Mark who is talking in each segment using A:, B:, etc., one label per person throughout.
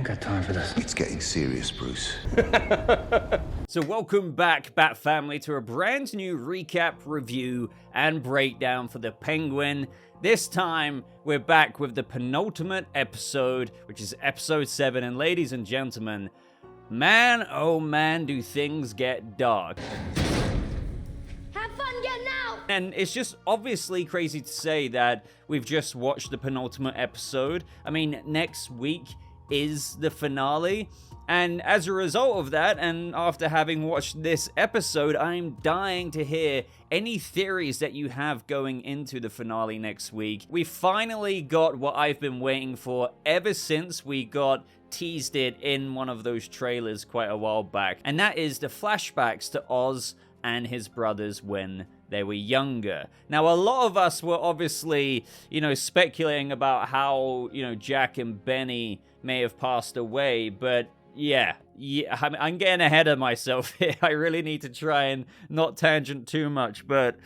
A: got time for this.
B: It's getting serious, Bruce.
C: So welcome back, Bat Family, to a brand new recap, review, and breakdown for The Penguin. This time, we're back with the penultimate episode, which is episode 7. And ladies and gentlemen, man, oh man, do things get dark.
D: Have fun getting out!
C: And it's just obviously crazy to say that we've just watched the penultimate episode. I mean, next week is the finale. And as a result of that, and after having watched this episode, I'm dying to hear any theories that you have going into the finale next week. We finally got what I've been waiting for ever since we got teased it in one of those trailers quite a while back. And that is the flashbacks to Oz and his brothers when they were younger. Now, a lot of us were obviously, speculating about how, Jack and Benny may have passed away, but yeah, I'm getting ahead of myself here. I really need to try and not tangent too much, but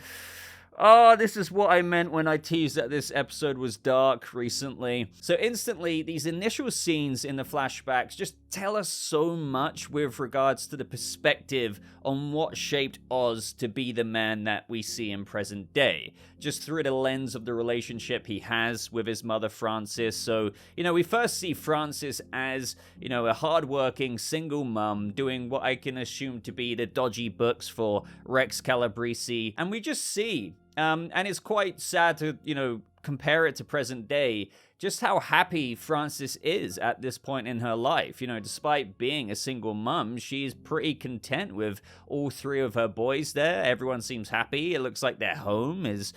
C: this is what I meant when I teased that this episode was dark recently. So instantly, these initial scenes in the flashbacks just tell us so much with regards to the perspective on what shaped Oz to be the man that we see in present day, just through the lens of the relationship he has with his mother Francis. So, we first see Francis as, a hardworking single mum doing what I can assume to be the dodgy books for Rex Calabrese, and we just see and it's quite sad to, compare it to present day, just how happy Francis is at this point in her life. Despite being a single mum, she's pretty content with all 3 of her boys there. Everyone seems happy. It looks like their home is,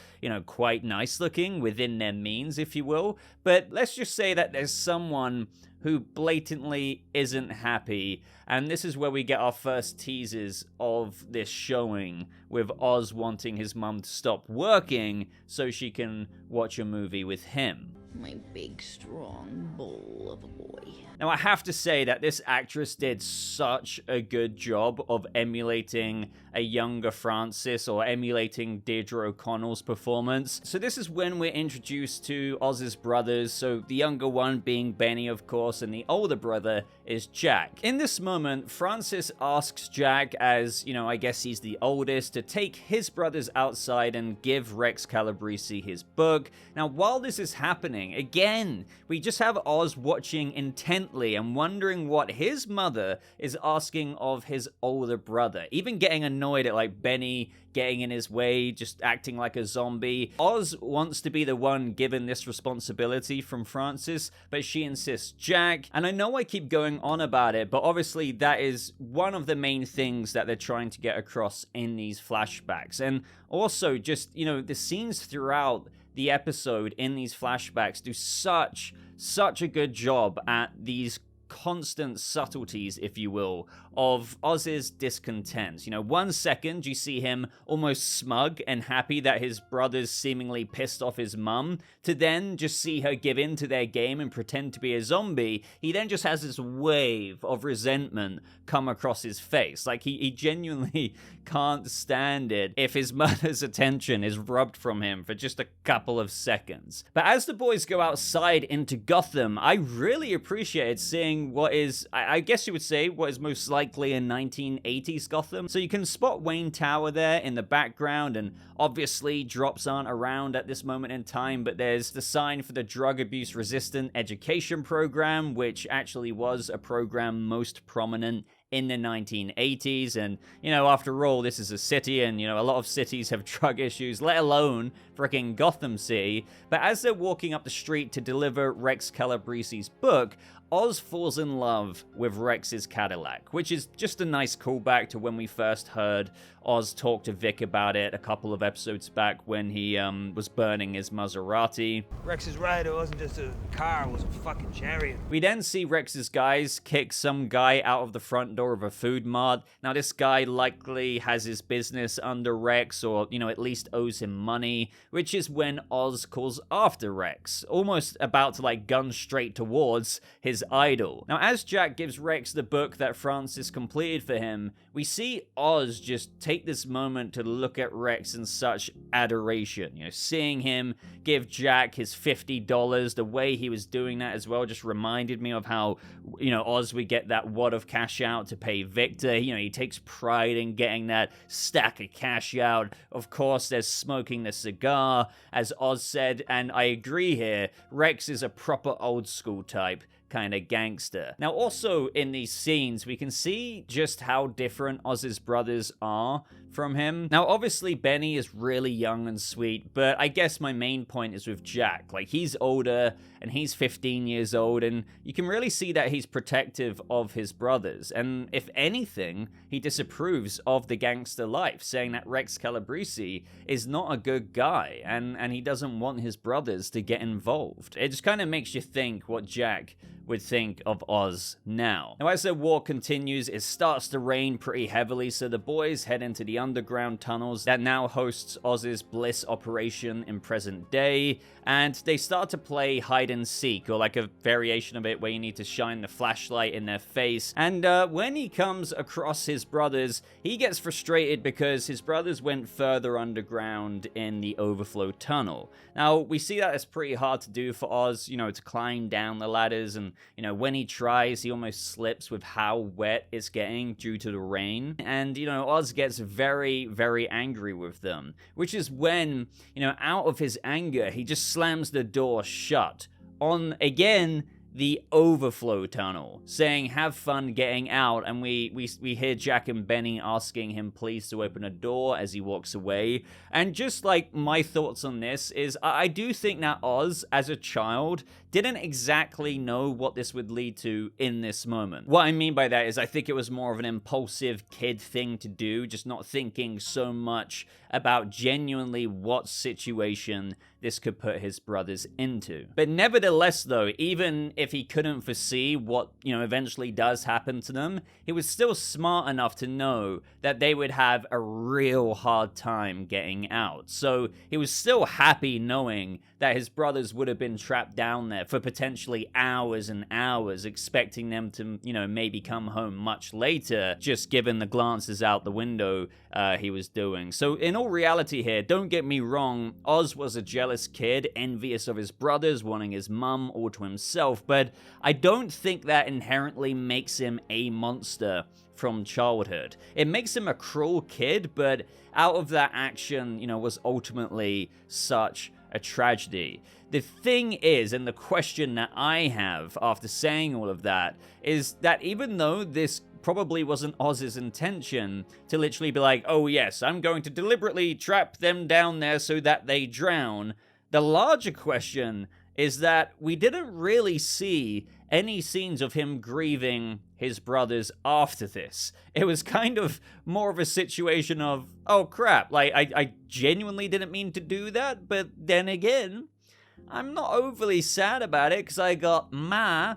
C: quite nice looking within their means, if you will. But let's just say that there's someone who blatantly isn't happy, and this is where we get our first teasers of this showing, with Oz wanting his mum to stop working so she can watch a movie with him.
D: My big, strong bull of a boy.
C: Now, I have to say that this actress did such a good job of emulating a younger Francis, or emulating Deirdre O'Connell's performance. So this is when we're introduced to Oz's brothers, so the younger one being Benny, of course, and the older brother is Jack. In this moment, Francis asks Jack, as, I guess he's the oldest, to take his brothers outside and give Rex Calabrese his book. Now, while this is happening, again, we just have Oz watching intently and wondering what his mother is asking of his older brother, even getting annoyed at Benny getting in his way, just acting like a zombie. Oz wants to be the one given this responsibility from Francis, but she insists Jack. And I know I keep going on about it, but obviously that is one of the main things that they're trying to get across in these flashbacks. And also just, the scenes throughout the episode in these flashbacks do such a good job at these constant subtleties, if you will, of Oz's discontent. 1 second you see him almost smug and happy that his brother's seemingly pissed off his mum, to then just see her give in to their game and pretend to be a zombie. He then just has this wave of resentment come across his face. He genuinely can't stand it if his mother's attention is rubbed from him for just a couple of seconds. But as the boys go outside into Gotham, I really appreciated seeing what is, I guess you would say, what is most likely a 1980s Gotham. So you can spot Wayne Tower there in the background, and obviously drops aren't around at this moment in time, but there's the sign for the Drug Abuse Resistant Education Program, which actually was a program most prominent in the 1980s. And, after all, this is a city, and, a lot of cities have drug issues, let alone freaking Gotham City. But as they're walking up the street to deliver Rex Calabrese's book, Oz falls in love with Rex's Cadillac, which is just a nice callback to when we first heard Oz talk to Vic about it a couple of episodes back when he was burning his Maserati.
E: Rex is right, it wasn't just a car, it was a fucking chariot.
C: We then see Rex's guys kick some guy out of the front door of a food mart. Now, this guy likely has his business under Rex, or, at least owes him money, which is when Oz calls after Rex, almost about to, gun straight towards his idol. Now, as Jack gives Rex the book that Francis completed for him, we see Oz just take take this moment to look at Rex in such adoration. You know, seeing him give Jack his $50, the way he was doing that as well just reminded me of how, you know, Oz would get that wad of cash out to pay Victor. You know, he takes pride in getting that stack of cash out. Of course, there's smoking the cigar, as Oz said, and I agree here, Rex is a proper old school type kind of gangster. Now, also in these scenes, we can see just how different Oz's brothers are from him. Now, obviously, Benny is really young and sweet, but I guess my main point is with Jack. Like, he's older, and he's 15 years old, and you can really see that he's protective of his brothers. And if anything, he disapproves of the gangster life, saying that Rex Calabrese is not a good guy, and he doesn't want his brothers to get involved. It just kind of makes you think what Jack would think of Oz now. Now, as the war continues, it starts to rain pretty heavily, so the boys head into the underground tunnels that now hosts Oz's Bliss operation in present day, and they start to play hide and seek, or like a variation of it where you need to shine the flashlight in their face. And when he comes across his brothers, he gets frustrated because his brothers went further underground in the overflow tunnel. Now, we see that it's pretty hard to do for Oz, you know, to climb down the ladders, and you know, when he tries, he almost slips with how wet it's getting due to the rain. And, you know, Oz gets very, very angry with them, which is when, you know, out of his anger, he just slams the door shut on, again, the overflow tunnel, saying, have fun getting out. And we hear Jack and Benny asking him please to open a door as he walks away. And just like my thoughts on this is, I do think that Oz, as a child, didn't exactly know what this would lead to in this moment. What I mean by that is I think it was more of an impulsive kid thing to do, just not thinking so much about genuinely what situation this could put his brothers into. But nevertheless, though, even if he couldn't foresee what, you know, eventually does happen to them, he was still smart enough to know that they would have a real hard time getting out. So he was still happy knowing that his brothers would have been trapped down there for potentially hours and hours, expecting them to, you know, maybe come home much later, just given the glances out the window he was doing. So in all reality here, don't get me wrong, Oz was a jealous kid, envious of his brothers, wanting his mum all to himself, but I don't think that inherently makes him a monster from childhood. It makes him a cruel kid, but out of that action, you know, was ultimately such a tragedy. The thing is, and the question that I have after saying all of that, is that even though this probably wasn't Oz's intention to literally be like, oh yes, I'm going to deliberately trap them down there so that they drown, the larger question is that we didn't really see any scenes of him grieving his brothers after this. It was kind of more of a situation of, oh crap, like I genuinely didn't mean to do that, but then again, I'm not overly sad about it because I got Ma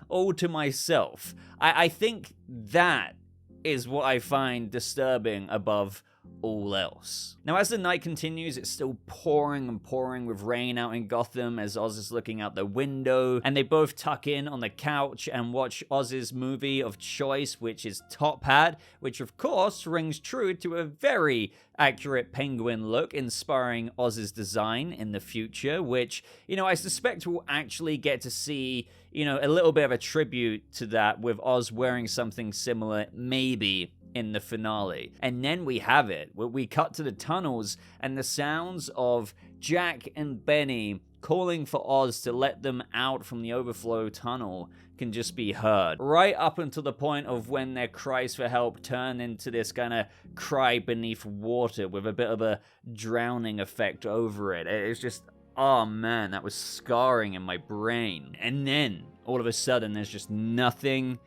C: all to myself. I think that is what I find disturbing above all else. Now, as the night continues, it's still pouring and pouring with rain out in Gotham as Oz is looking out the window, and they both tuck in on the couch and watch Oz's movie of choice, which is Top Hat, which of course rings true to a very accurate penguin look, inspiring Oz's design in the future, which, you know, I suspect we'll actually get to see, you know, a little bit of a tribute to that with Oz wearing something similar, maybe in the finale. And then we have it. We cut to the tunnels and the sounds of Jack and Benny calling for Oz to let them out from the overflow tunnel can just be heard. Right up until the point of when their cries for help turn into this kind of cry beneath water with a bit of a drowning effect over it. It's just, oh man, that was scarring in my brain. And then, all of a sudden, there's just nothing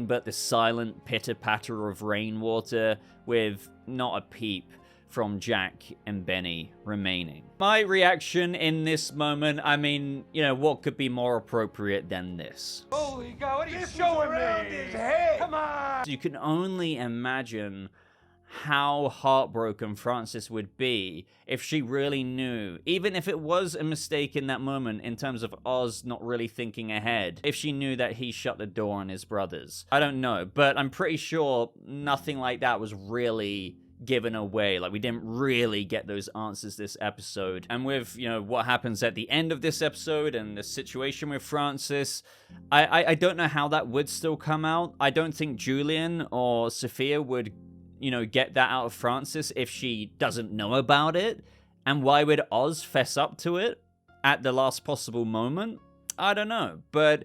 C: but the silent pitter-patter of rainwater with not a peep from Jack and Benny remaining. My reaction in this moment, I mean, you know, what could be more appropriate than this?
E: Holy God, what are you showing me? His head. Come on!
C: You can only imagine how heartbroken Francis would be if she really knew, even if it was a mistake in that moment in terms of Oz not really thinking ahead, if she knew that he shut the door on his brothers. I don't know, but I'm pretty sure nothing like that was really given away. Like, we didn't really get those answers this episode. And with, you know, what happens at the end of this episode and the situation with Francis, I don't know how that would still come out. I don't think Julian or Sofia would, you know, get that out of Francis if she doesn't know about it. And why would Oz fess up to it at the last possible moment? I don't know. But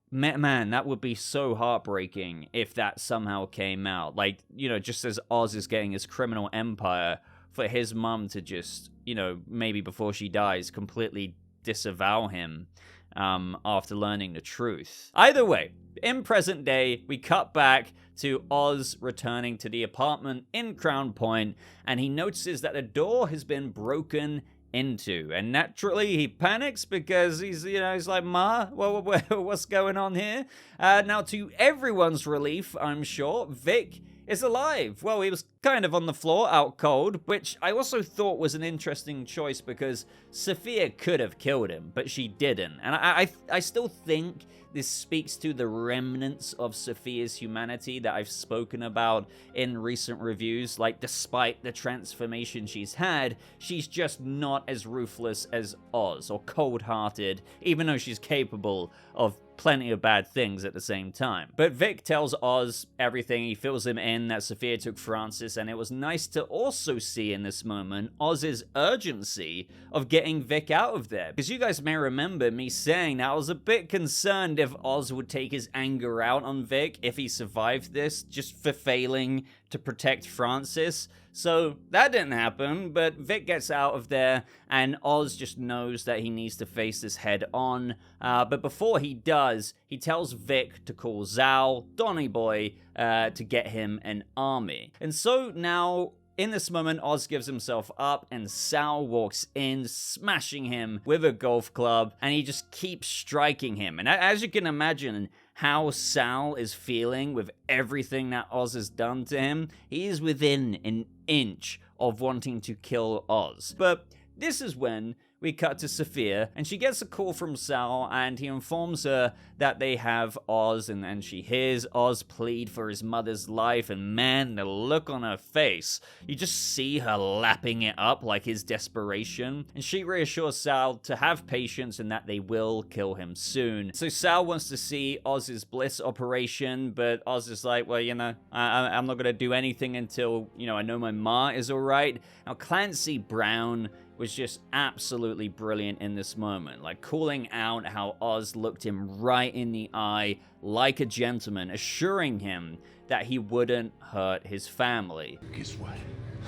C: man, that would be so heartbreaking if that somehow came out. Like, you know, just as Oz is getting his criminal empire, for his mum to just, you know, maybe before she dies, completely disavow him after learning the truth. Either way, in present day, we cut back to Oz returning to the apartment in Crown Point, and he notices that the door has been broken into, and naturally he panics because he's like, Ma, what's going on here? Now, to everyone's relief, I'm sure, Vic is alive. Well, he was kind of on the floor, out cold, which I also thought was an interesting choice because Sofia could have killed him, but she didn't. And I still think this speaks to the remnants of Sofia's humanity that I've spoken about in recent reviews. Like, despite the transformation she's had, she's just not as ruthless as Oz, or cold-hearted, even though she's capable of plenty of bad things at the same time. But Vic tells Oz everything. He fills him in that Sofia took Francis, and it was nice to also see in this moment Oz's urgency of getting Vic out of there. Because you guys may remember me saying that I was a bit concerned if Oz would take his anger out on Vic if he survived this, just for failing to protect Francis. So that didn't happen, but Vic gets out of there, and Oz just knows that he needs to face this head on. But before he does, he tells Vic to call Zal, Donny Boy, to get him an army. And so now, in this moment, Oz gives himself up, and Sal walks in, smashing him with a golf club, and he just keeps striking him. And as you can imagine how Sal is feeling with everything that Oz has done to him, he is within an inch of wanting to kill Oz. But this is when we cut to Sofia, and she gets a call from Sal, and he informs her that they have Oz, and she hears Oz plead for his mother's life, and man, the look on her face, you just see her lapping it up like his desperation, and she reassures Sal to have patience and that they will kill him soon. So Sal wants to see Oz's bliss operation, but Oz is like, well, you know, I'm not gonna do anything until, you know, I know my ma is alright. Now, Clancy Brown was just absolutely brilliant in this moment, like calling out how Oz looked him right in the eye like a gentleman, assuring him that he wouldn't hurt his family.
A: Guess what?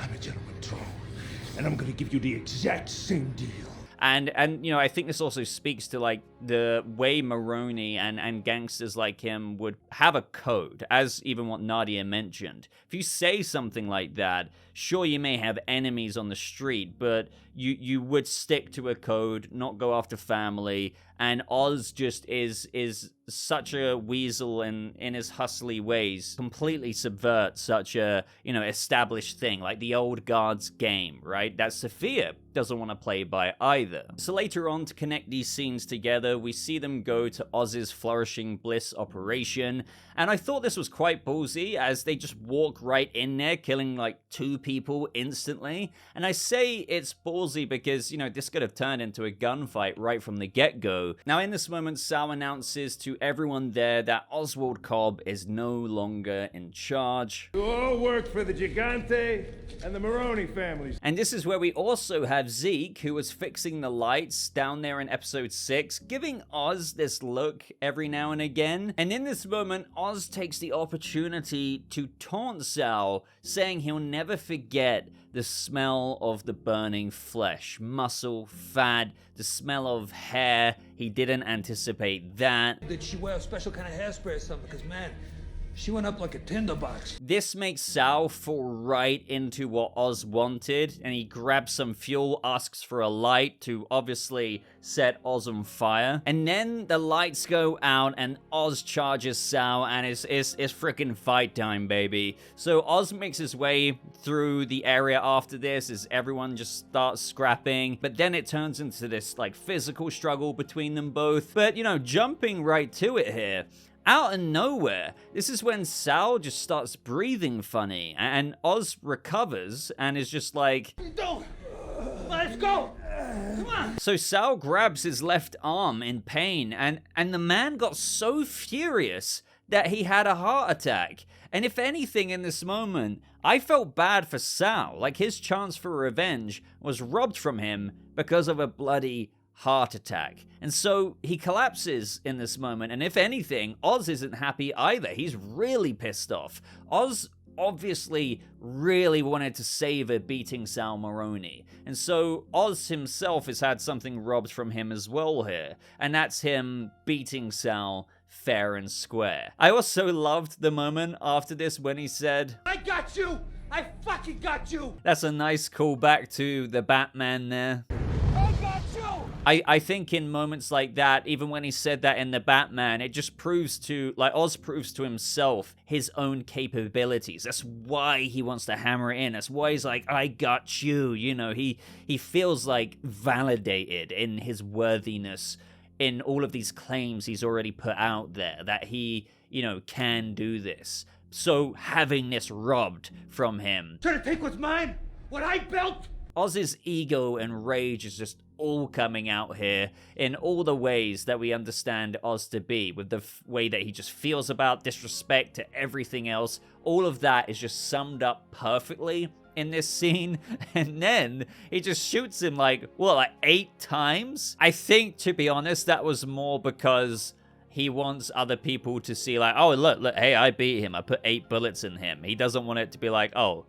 A: I'm a gentleman too, and I'm gonna give you the exact same deal.
C: And you know, I think this also speaks to like the way Maroney and gangsters like him would have a code, as even what Nadia mentioned. If you say something like that, sure, you may have enemies on the street, but you would stick to a code, not go after family. And Oz just is such a weasel in his hustly ways, completely subvert such a, you know, established thing, like the old guard's game, right? That Sofia doesn't want to play by either. So later on, to connect these scenes together, we see them go to Oz's Flourishing Bliss operation, and I thought this was quite ballsy, as they just walk right in there, killing like 2 people instantly. And I say it's ballsy because, you know, this could have turned into a gunfight right from the get-go. Now, in this moment, Sal announces to everyone there that Oswald Cobb is no longer in charge.
A: You all work for the Gigante and the Maroney families.
C: And this is where we also have Zeke, who was fixing the lights down there in episode 6, giving Oz this look every now and again. And in this moment, Oz takes the opportunity to taunt Sal, saying he'll never forget the smell of the burning flesh, muscle, fat, the smell of hair. He didn't anticipate that.
E: Did she wear a special kind of hairspray or something? Because, man,
A: She went up like a tinderbox.
C: This makes Sal fall right into what Oz wanted, and he grabs some fuel, asks for a light to obviously set Oz on fire. And then the lights go out, and Oz charges Sal, and it's freaking fight time, baby. So Oz makes his way through the area after this as everyone just starts scrapping, but then it turns into this, like, physical struggle between them both. But, you know, jumping right to it here, out of nowhere, this is when Sal just starts breathing funny, and Oz recovers and is just like,
A: Don't! Let's go! Come on!
C: So Sal grabs his left arm in pain, and the man got so furious that he had a heart attack. And if anything in this moment, I felt bad for Sal, like his chance for revenge was robbed from him because of a bloody heart attack. And so he collapses in this moment, and if anything, Oz isn't happy either. He's really pissed off. Oz obviously really wanted to savor beating Sal Maroni, and so Oz himself has had something robbed from him as well here, and that's him beating Sal fair and square. I also loved the moment after this when he said,
A: I got you! I fucking got you!
C: That's a nice callback to the Batman there.
A: I got you!
C: I think in moments like that, even when he said that in the Batman, it just proves to, like, Oz proves to himself his own capabilities. That's why he wants to hammer it in. That's why he's like, I got you. You know, he feels like validated in his worthiness, in all of these claims he's already put out there, that he, you know, can do this. So having this robbed from him,
A: Trying to take what's mine? What I built?
C: Oz's ego and rage is just all coming out here in all the ways that we understand Oz to be, with the way that he just feels about disrespect to everything else. All of that is just summed up perfectly in this scene, and then he just shoots him like 8 times? I think, to be honest, that was more because he wants other people to see, like, oh, look, hey, I beat him. I put 8 bullets in him. He doesn't want it to be like, oh,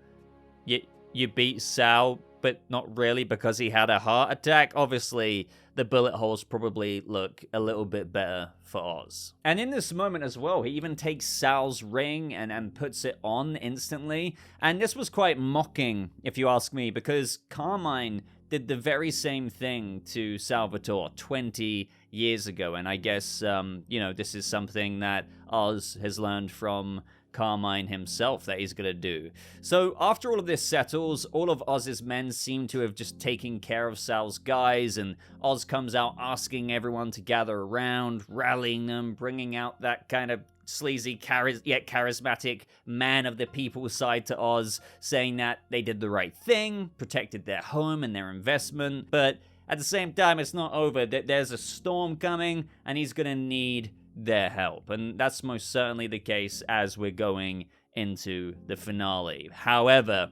C: you beat Sal, but not really because he had a heart attack. Obviously, the bullet holes probably look a little bit better for Oz. And in this moment as well, he even takes Sal's ring and puts it on instantly. And this was quite mocking, if you ask me, because Carmine did the very same thing to Salvatore 20 years ago. And I guess, you know, this is something that Oz has learned from Carmine himself that he's gonna do. So after all of this settles, all of Oz's men seem to have just taken care of Sal's guys, and Oz comes out asking everyone to gather around, rallying them, bringing out that kind of sleazy yet charismatic man of the people side to Oz, saying that they did the right thing, protected their home and their investment, but at the same time, it's not over. There's a storm coming, and he's gonna need their help, and that's most certainly the case as we're going into the finale. However,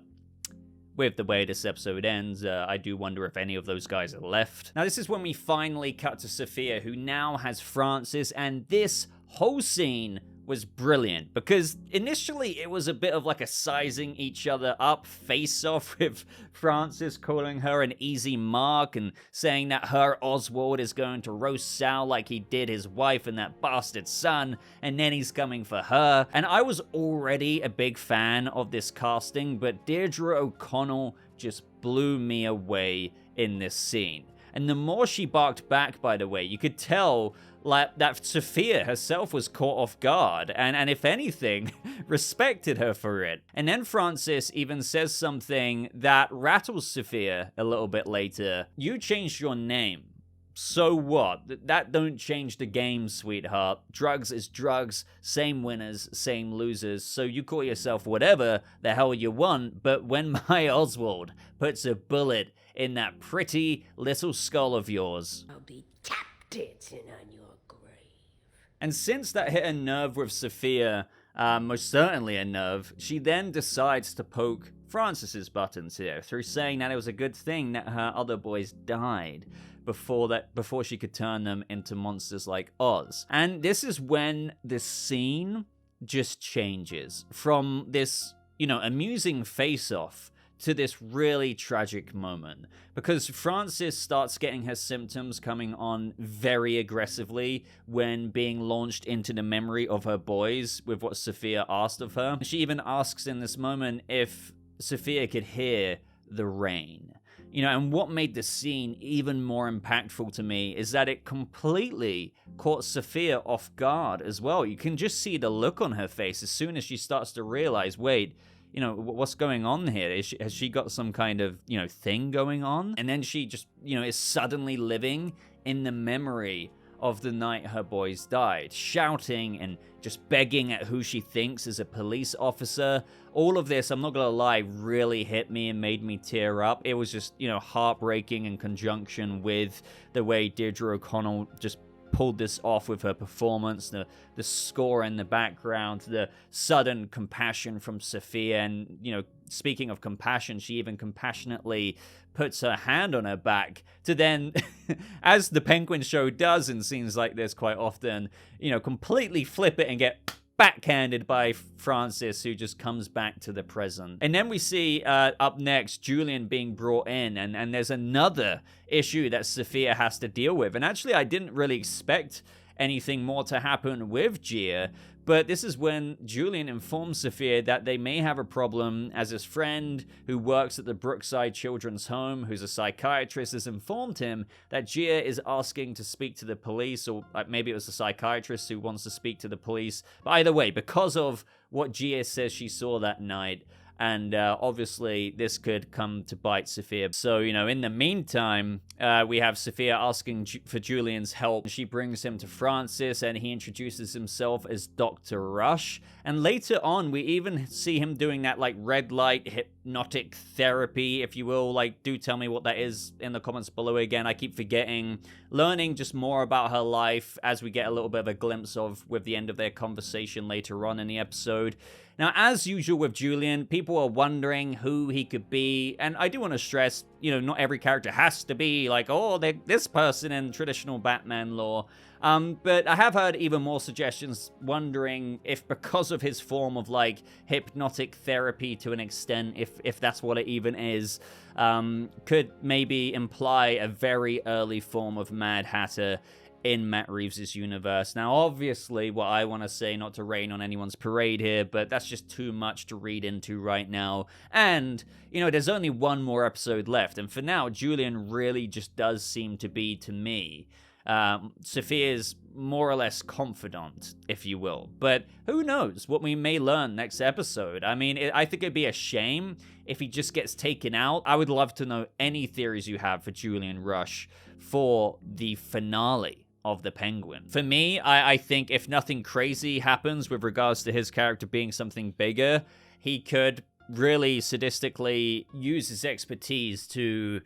C: with the way this episode ends, I do wonder if any of those guys are left. Now, this is when we finally cut to Sofia, who now has Francis, and this whole scene was brilliant, because initially it was a bit of like a sizing each other up face-off, with Francis calling her an easy mark and saying that her Oswald is going to roast Sal like he did his wife and that bastard son, and then he's coming for her. And I was already a big fan of this casting, but Deirdre O'Connell just blew me away in this scene. And the more she barked back, by the way, you could tell like that Sofia herself was caught off guard, and if anything, respected her for it. And then Francis even says something that rattles Sofia a little bit later. You changed your name. So what? That don't change the game, sweetheart. Drugs is drugs, same winners, same losers, so you call yourself whatever the hell you want, but when my Oswald puts a bullet in that pretty little skull of yours,
D: I'll be tap dancing on your grave.
C: And since that hit a nerve with Sofia, most certainly a nerve, she then decides to poke Francis's buttons here through saying that it was a good thing that her other boys died before she could turn them into monsters like Oz. And this is when the scene just changes from this, you know, amusing face-off to this really tragic moment, because Francis starts getting her symptoms coming on very aggressively when being launched into the memory of her boys with what Sofia asked of her. She even asks in this moment if Sofia could hear the rain. And what made the scene even more impactful to me is that it completely caught Sofia off guard as well. You can just see the look on her face as soon as she starts to realize, wait, what's going on here? Has she got some kind of, thing going on? And then she just, is suddenly living in the memory of the night her boys died, shouting and just begging at who she thinks is a police officer. All of this, I'm not gonna lie, really hit me and made me tear up. It was just, heartbreaking in conjunction with the way Deirdre O'Connell just pulled this off with her performance, the score in the background, the sudden compassion from Sofia. And, speaking of compassion, she even compassionately puts her hand on her back to then, as the Penguin show does in scenes like this quite often, completely flip it and get backhanded by Francis, who just comes back to the present. And then we see up next Julian being brought in, and there's another issue that Sofia has to deal with. And actually, I didn't really expect anything more to happen with Gia, but this is when Julian informs Sofia that they may have a problem, as his friend who works at the Brookside Children's Home, who's a psychiatrist, has informed him that Gia is asking to speak to the police, or maybe it was the psychiatrist who wants to speak to the police. But either way, because of what Gia says she saw that night, and obviously this could come to bite Sofia. So, in the meantime, we have Sofia asking for Julian's help. She brings him to Francis, and he introduces himself as Dr. Rush. And later on, we even see him doing that, red light hypnotic therapy, if you will. Do tell me what that is in the comments below again. I keep forgetting. Learning just more about her life as we get a little bit of a glimpse of with the end of their conversation later on in the episode. Now, as usual with Julian, people are wondering who he could be, and I do want to stress, not every character has to be they're this person in traditional Batman lore. But I have heard even more suggestions wondering if, because of his form of hypnotic therapy to an extent, if that's what it even is, could maybe imply a very early form of Mad Hatter in Matt Reeves' universe. Now, obviously, what I want to say, not to rain on anyone's parade here, but that's just too much to read into right now. And, there's only one more episode left, and for now, Julian really just does seem to be, to me, Sofia's more or less confidant, if you will. But who knows what we may learn next episode. I mean, I think it'd be a shame if he just gets taken out. I would love to know any theories you have for Julian Rush for the finale of the Penguin. For me, I think if nothing crazy happens with regards to his character being something bigger, he could really sadistically use his expertise to...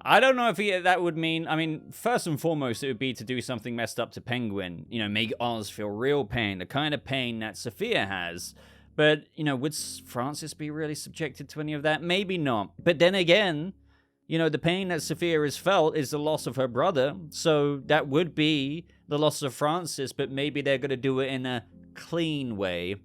C: I don't know if that would mean... first and foremost, it would be to do something messed up to Penguin. Make Oz feel real pain, the kind of pain that Sofia has. But, would Francis be really subjected to any of that? Maybe not. But then again... the pain that Sofia has felt is the loss of her brother, so that would be the loss of Francis, but maybe they're going to do it in a clean way,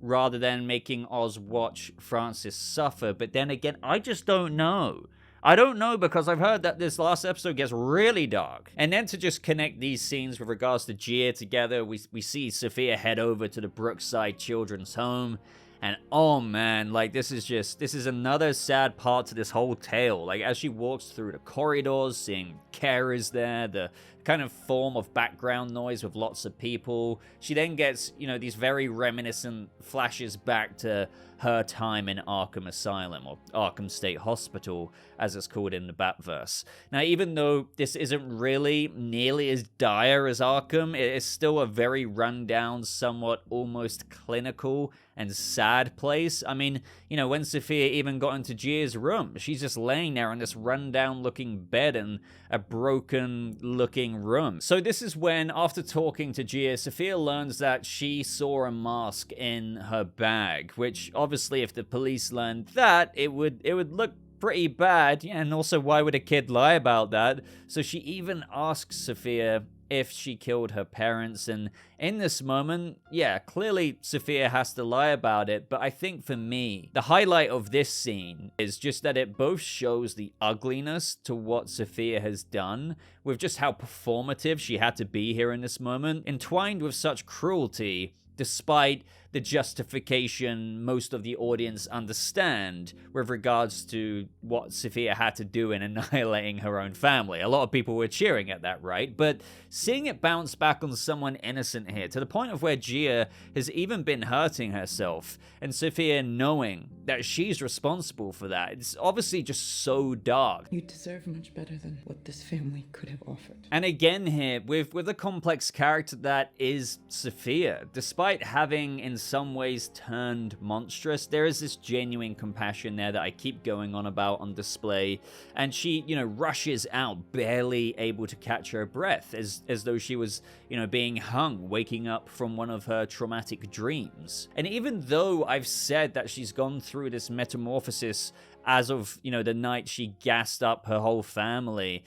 C: rather than making Oz watch Francis suffer. But then again, I just don't know. I don't know, because I've heard that this last episode gets really dark. And then to just connect these scenes with regards to Gia together, we see Sofia head over to the Brookside Children's Home. And oh man, this is another sad part to this whole tale. As she walks through the corridors, seeing carers there, the kind of form of background noise with lots of people. She then gets, these very reminiscent flashes back to her time in Arkham Asylum, or Arkham State Hospital, as it's called in the Batverse. Now, even though this isn't really nearly as dire as Arkham, it is still a very rundown, somewhat almost clinical and sad place. When Sofia even got into Gia's room, she's just laying there on this rundown looking bed in a broken looking room. So this is when, after talking to Gia, Sofia learns that she saw a mask in her bag, which obviously if the police learned that, it would look pretty bad. And also, why would a kid lie about that? So she even asks Sofia if she killed her parents. And in this moment, yeah, clearly Sofia has to lie about it, but I think for me, the highlight of this scene is just that it both shows the ugliness to what Sofia has done, with just how performative she had to be here in this moment, entwined with such cruelty, despite the justification most of the audience understand with regards to what Sofia had to do in annihilating her own family. A lot of people were cheering at that, right? But seeing it bounce back on someone innocent here, to the point of where Gia has even been hurting herself, and Sofia knowing that she's responsible for that, it's obviously just so dark.
B: You deserve much better than what this family could have offered.
C: And again here, with a complex character that is Sofia, despite having in some ways turned monstrous, there is this genuine compassion there that I keep going on about on display, and she, rushes out, barely able to catch her breath, as though she was, being hung, waking up from one of her traumatic dreams. And even though I've said that she's gone through this metamorphosis as of, the night she gassed up her whole family,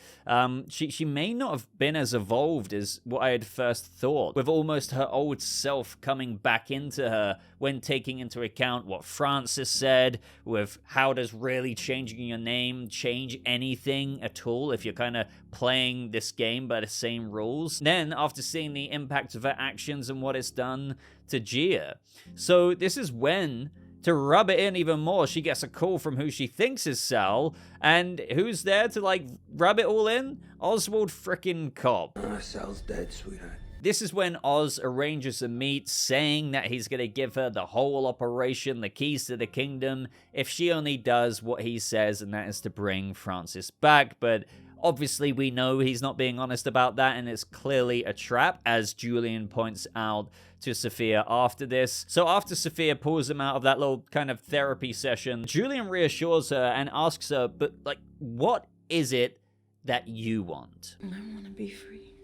C: she may not have been as evolved as what I had first thought, with almost her old self coming back into her when taking into account what Francis said, with how does really changing your name change anything at all if you're kind of playing this game by the same rules. Then, after seeing the impact of her actions and what it's done to Gia. So this is when, to rub it in even more, she gets a call from who she thinks is Sal, and who's there to, rub it all in? Oswald frickin' Cobb.
A: Sal's dead, sweetheart.
C: This is when Oz arranges a meet, saying that he's going to give her the whole operation, the keys to the kingdom, if she only does what he says, and that is to bring Francis back. But obviously we know he's not being honest about that, and it's clearly a trap, as Julian points out to Sofia after this. So after Sofia pulls him out of that little kind of therapy session, Julian reassures her and asks her, but what is it that you want?
B: I want to be free.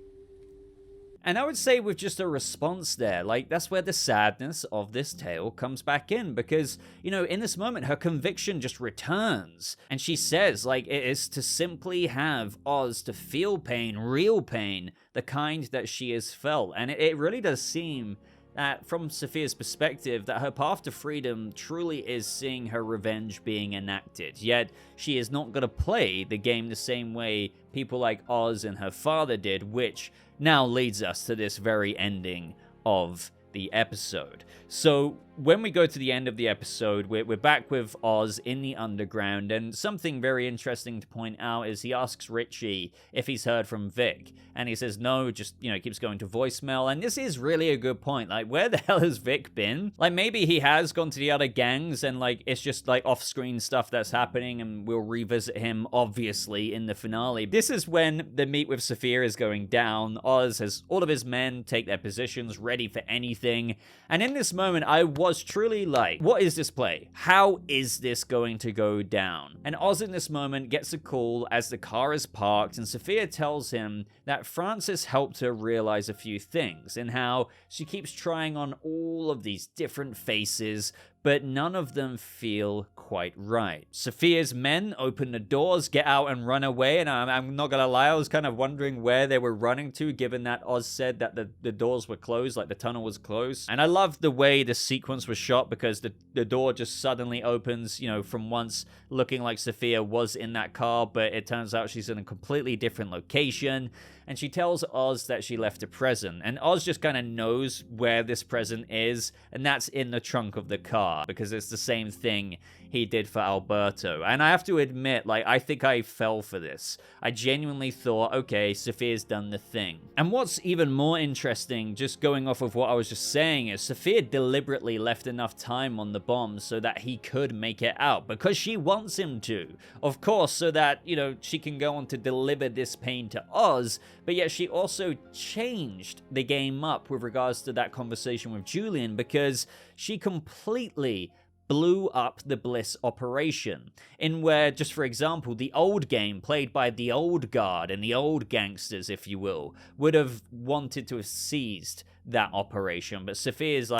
C: And I would say with just a response there, that's where the sadness of this tale comes back in, because, in this moment, her conviction just returns. And she says, it is to simply have Oz to feel pain, real pain, the kind that she has felt. And it really does seem that, from Sofia's perspective, that her path to freedom truly is seeing her revenge being enacted. Yet, she is not going to play the game the same way people like Oz and her father did, which now leads us to this very ending of the episode. So when we go to the end of the episode, we're back with Oz in the underground, and something very interesting to point out is he asks Richie if he's heard from Vic, and he says no, just, keeps going to voicemail. And this is really a good point. Where the hell has Vic been? Maybe he has gone to the other gangs, and it's just off-screen stuff that's happening, and we'll revisit him obviously in the finale. This is when the meet with Sofia is going down. Oz has all of his men take their positions, ready for anything, and in this moment I was truly what is this play? How is this going to go down? And Oz in this moment gets a call as the car is parked, and Sofia tells him that Francis helped her realize a few things, and how she keeps trying on all of these different faces, but none of them feel quite right. Sofia's men open the doors, get out and run away, and I'm not gonna lie, I was kind of wondering where they were running to, given that Oz said that the doors were closed, the tunnel was closed. And I love the way the sequence was shot, because the door just suddenly opens, from once looking like Sofia was in that car, but it turns out she's in a completely different location. And she tells Oz that she left a present, and Oz just kind of knows where this present is, and that's in the trunk of the car, because it's the same thing he did for Alberto. And I have to admit, I think I fell for this. I genuinely thought, okay, Sofia's done the thing. And what's even more interesting, just going off of what I was just saying, is Sofia deliberately left enough time on the bomb so that he could make it out, because she wants him to. Of course, so that, she can go on to deliver this pain to Oz, but yet she also changed the game up with regards to that conversation with Julian, because she completely blew up the Bliss operation, in where, just for example, the old game played by the old guard and the old gangsters, if you will, would have wanted to have seized that operation. But Sofia's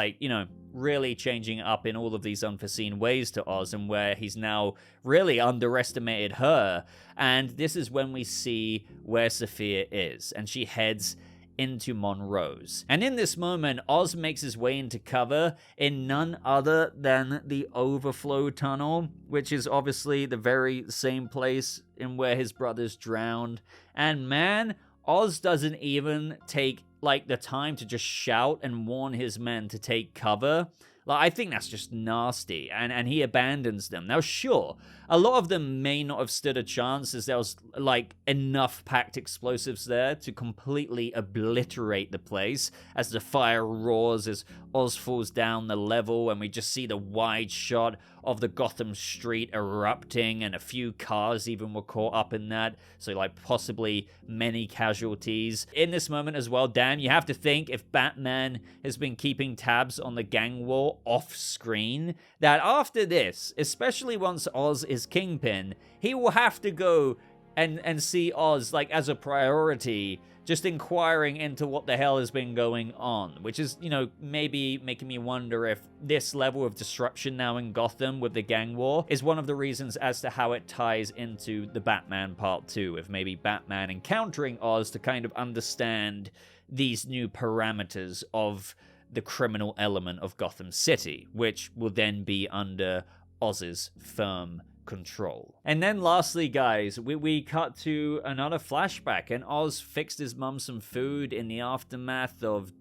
C: really changing it up in all of these unforeseen ways to Oz, and where he's now really underestimated her. And this is when we see where Sofia is, and she heads into Monroe's. And in this moment, Oz makes his way into cover in none other than the overflow tunnel, which is obviously the very same place in where his brothers drowned. And man, Oz doesn't even take like the time to just shout and warn his men to take cover. Like, I think that's just nasty, and he abandons them. Now, sure, a lot of them may not have stood a chance, as there was, like, enough packed explosives there to completely obliterate the place as the fire roars, as Oz falls down the level, and we just see the wide shot of the Gotham street erupting, and a few cars even were caught up in that, so, like, possibly many casualties. In this moment as well, Dan, you have to think, if Batman has been keeping tabs on the gang war off screen, that after this, especially once Oz is Kingpin, he will have to go and see Oz like as a priority, just inquiring into what the hell has been going on, which is, you know, maybe making me wonder if this level of disruption now in Gotham with the gang war is one of the reasons as to how it ties into the Batman Part 2, if maybe Batman encountering Oz to kind of understand these new parameters of the criminal element of Gotham City, which will then be under Oz's firm control. And then lastly, guys, we cut to another flashback, and Oz fixed his mum some food in the aftermath of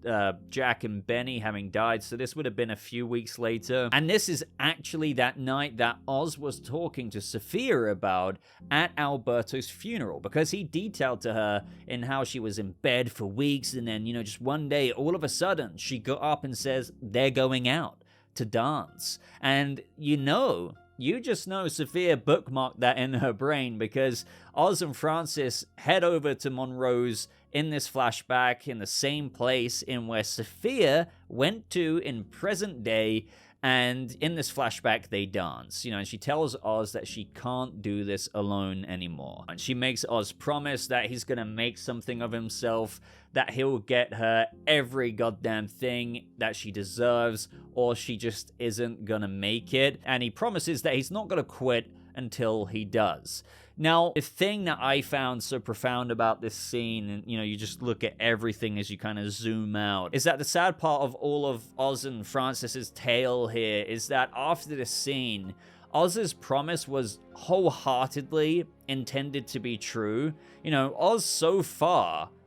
C: Jack and Benny having died, so this would have been a few weeks later. And this is actually that night that Oz was talking to Sofia about at Alberto's funeral, because he detailed to her in how she was in bed for weeks, and then, you know, just one day, all of a sudden, she got up and says, they're going out to dance. And you just know Sofia bookmarked that in her brain, because Oz and Francis head over to Monroe's in this flashback in the same place in where Sofia went to in present day, and in this flashback they dance, you know, and she tells Oz that she can't do this alone anymore. And she makes Oz promise that he's gonna make something of himself, that he'll get her every goddamn thing that she deserves, or she just isn't gonna make it. And he promises that he's not gonna quit until he does. Now, the thing that I found so profound about this scene, and, you know, you just look at everything as you kind of zoom out, is that the sad part of all of Oz and Francis's tale here is that after this scene, Oz's promise was wholeheartedly intended to be true. You know, Oz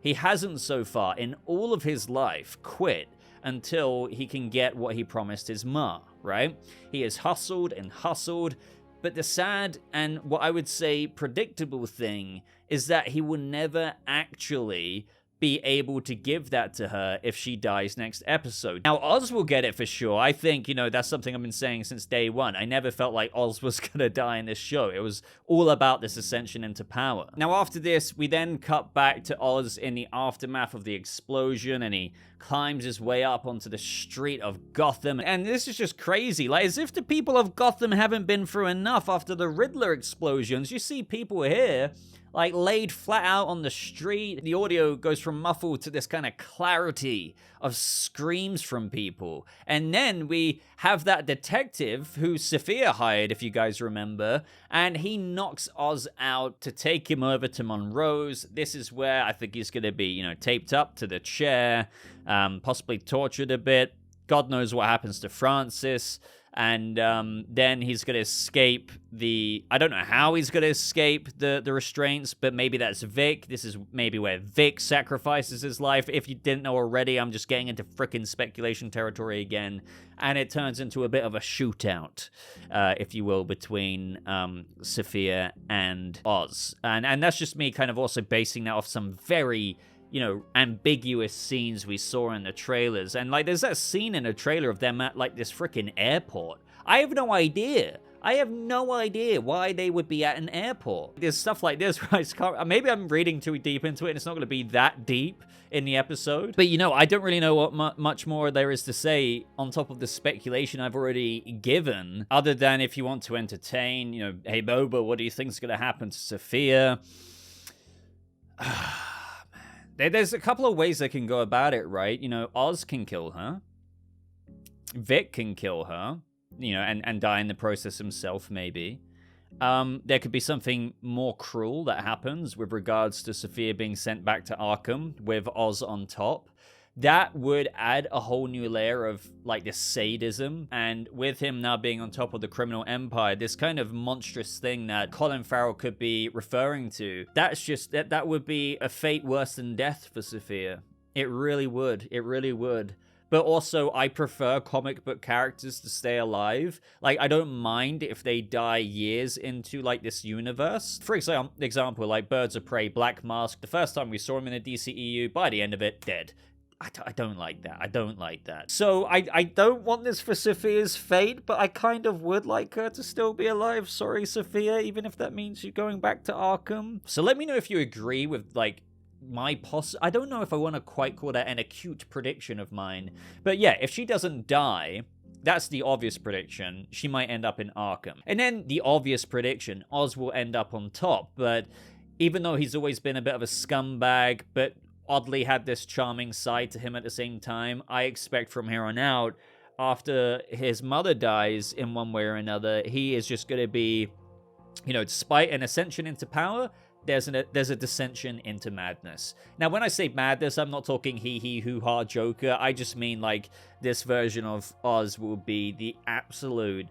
C: he hasn't so far in all of his life quit until he can get what he promised his ma, right? He has hustled and hustled, but the sad and what I would say predictable thing is that he will never actually be able to give that to her if she dies next episode. Now, Oz will get it for sure. I think, you know, that's something I've been saying since day one. I never felt like Oz was gonna die in this show. It was all about this ascension into power. Now, after this, we then cut back to Oz in the aftermath of the explosion, and he climbs his way up onto the street of Gotham. And this is just crazy. Like, as if the people of Gotham haven't been through enough after the Riddler explosions. You see people here like laid flat out on the street. The audio goes from muffled to this kind of clarity of screams from people. And then we have that detective who Sofia hired, if you guys remember, and he knocks Oz out to take him over to Monroe's. This is where I think he's going to be, you know, taped up to the chair, possibly tortured a bit. God knows what happens to Francis. And then he's going to escape I don't know how he's going to escape the restraints, but maybe that's Vic. This is maybe where Vic sacrifices his life. If you didn't know already, I'm just getting into frickin' speculation territory again. And it turns into a bit of a shootout, if you will, between Sofia and Oz. And that's just me kind of also basing that off some very, you know, ambiguous scenes we saw in the trailers. And, like, there's that scene in a trailer of them at, like, this freaking airport. I have no idea why they would be at an airport. There's stuff like this where I just can't, maybe I'm reading too deep into it and it's not going to be that deep in the episode. But, you know, I don't really know what much more there is to say on top of the speculation I've already given, other than if you want to entertain, you know, hey, Boba, what do you think is going to happen to Sofia? There's a couple of ways they can go about it, right? You know, Oz can kill her. Vic can kill her, you know, and die in the process himself, maybe. There could be something more cruel that happens with regards to Sofia being sent back to Arkham with Oz on top. That would add a whole new layer of, like, this sadism. And with him now being on top of the criminal empire, this kind of monstrous thing that Colin Farrell could be referring to, that would be a fate worse than death for Sofia. It really would. It really would. But also, I prefer comic book characters to stay alive. Like, I don't mind if they die years into, like, this universe. For example, like Birds of Prey, Black Mask, the first time we saw him in the DCEU, by the end of it, dead. I don't like that. I don't like that. So, I don't want this for Sofia's fate, but I kind of would like her to still be alive. Sorry, Sofia, even if that means you going back to Arkham. So let me know if you agree with, like, I don't know if I want to quite call that an acute prediction of mine. But yeah, if she doesn't die, that's the obvious prediction. She might end up in Arkham. And then the obvious prediction, Oz will end up on top. But even though he's always been a bit of a scumbag, but oddly had this charming side to him at the same time, I expect from here on out, after his mother dies in one way or another, he is just going to be, you know, despite an ascension into power, there's a dissension into madness. Now, when I say madness, I'm not talking hee-hee, hoo-ha, Joker. I just mean, like, this version of Oz will be the absolute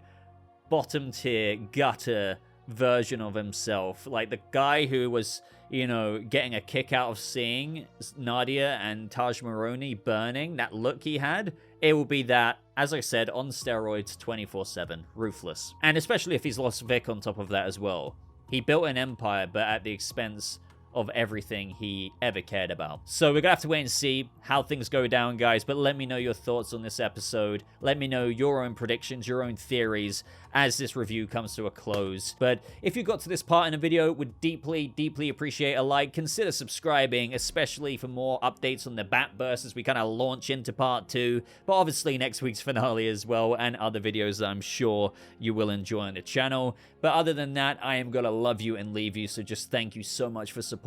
C: bottom-tier, gutter version of himself. Like, the guy who was, you know, getting a kick out of seeing Nadia and Taj Maroney burning, that look he had, it will be that, as I said, on steroids 24/7, ruthless. And especially if he's lost Vic on top of that as well. He built an empire, but at the expense of everything he ever cared about. So we're gonna have to wait and see how things go down, guys, but let me know your thoughts on this episode. Let me know your own predictions, your own theories as this review comes to a close. But if you got to this part in the video, would deeply, deeply appreciate a like. Consider subscribing, especially for more updates on the Batverse as we kind of launch into part 2, but obviously next week's finale as well, and other videos that I'm sure you will enjoy on the channel. But other than that, I am gonna love you and leave you, so just thank you so much for supporting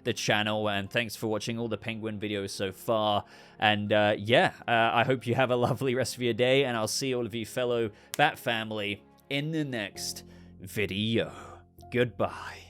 C: the channel, and thanks for watching all the Penguin videos so far. And I hope you have a lovely rest of your day, and I'll see all of you fellow Bat family in the next video. Goodbye.